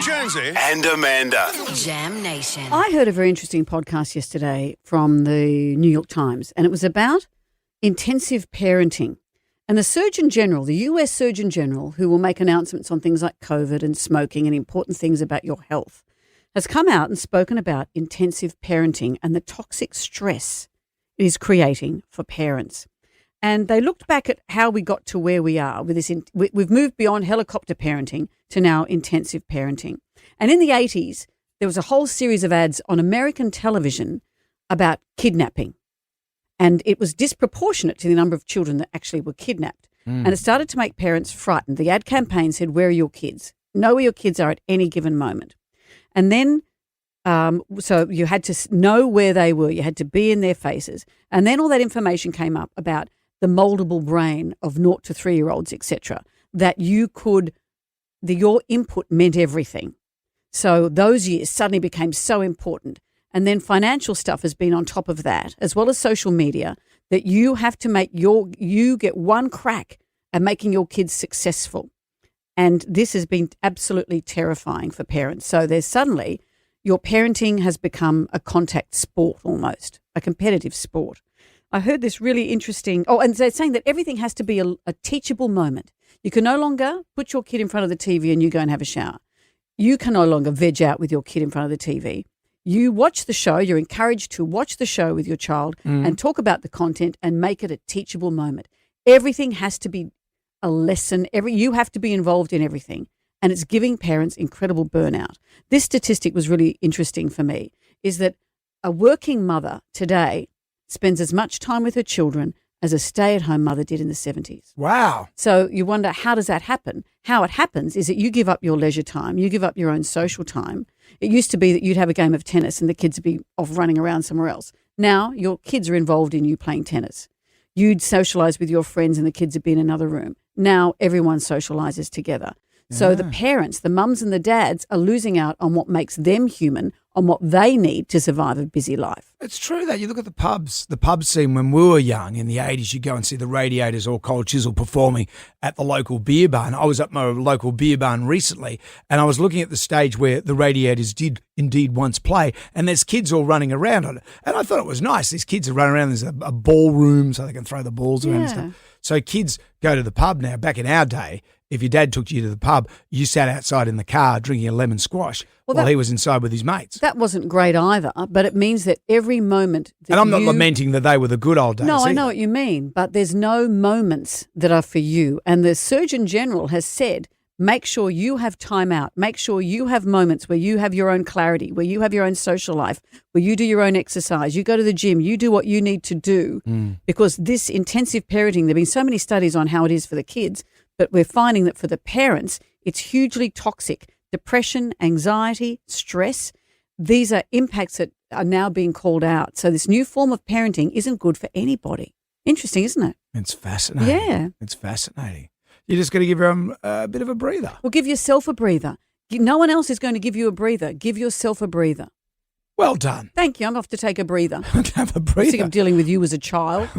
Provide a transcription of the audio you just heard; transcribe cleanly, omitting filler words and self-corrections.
Jonesy and Amanda. Jam Nation. I heard a very interesting podcast yesterday from the New York Times, and it was about intensive parenting. And the Surgeon General, the US Surgeon General, who will make announcements on things like COVID and smoking and important things about your health, has come out and spoken about intensive parenting and the toxic stress it is creating for parents. And they looked back at how we got to where we are with this. We've moved beyond helicopter parenting to now intensive parenting. And in the 80s, there was a whole series of ads on American television about kidnapping. And it was disproportionate to the number of children that actually were kidnapped. And it started to make parents frightened. The ad campaign said, where are your kids? Know where your kids are at any given moment. And then, so you had to know where they were. You had to be in their faces. And then all that information came up about the moldable brain of 0 to 3-year-olds, etc., that you could, your input meant everything. So those years suddenly became so important. And then financial stuff has been on top of that, as well as social media, that you have to make you get one crack at making your kids successful. And this has been absolutely terrifying for parents. So there's suddenly, your parenting has become a contact sport almost, a competitive sport. I heard this really interesting, and they're saying that everything has to be a teachable moment. You can no longer put your kid in front of the TV and you go and have a shower. You can no longer veg out with your kid in front of the TV. You watch the show, you're encouraged to watch the show with your child and talk about the content and make it a teachable moment. Everything has to be a lesson. You have to be involved in everything. And it's giving parents incredible burnout. This statistic was really interesting for me, is that a working mother today spends as much time with her children as a stay-at-home mother did in the 70s. Wow. So you wonder, how does that happen? How it happens is that you give up your leisure time, you give up your own social time. It used to be that you'd have a game of tennis and the kids would be off running around somewhere else. Now your kids are involved in you playing tennis. You'd socialise with your friends and the kids would be in another room. Now everyone socialises together. So the parents, the mums and the dads, are losing out on what makes them human, on what they need to survive a busy life. It's true that you look at the pub scene when we were young in the 80s, you go and see the Radiators or Cold Chisel performing at the local beer barn. I was at my local beer barn recently and I was looking at the stage where the Radiators did indeed once play, and there's kids all running around on it. And I thought it was nice. These kids are running around. There's a ballroom so they can throw the balls around and stuff. So kids go to the pub now. Back in our day, if your dad took you to the pub, you sat outside in the car drinking a lemon squash while he was inside with his mates. That wasn't great either, but it means that every moment that And I'm not lamenting that they were the good old days. No, either. I know what you mean, but there's no moments that are for you. And the Surgeon General has said, make sure you have time out. Make sure you have moments where you have your own clarity, where you have your own social life, where you do your own exercise, you go to the gym, you do what you need to do. Because this intensive parenting, there have been so many studies on how it is for the kids, but we're finding that for the parents, it's hugely toxic. Depression, anxiety, stress, these are impacts that are now being called out. So this new form of parenting isn't good for anybody. Interesting, isn't it? It's fascinating. Yeah. It's fascinating. You just got to give them a bit of a breather. Well, give yourself a breather. No one else is going to give you a breather. Give yourself a breather. Well done. Thank you. I'm off to take a breather. Have a breather. I'm sick of dealing with you as a child.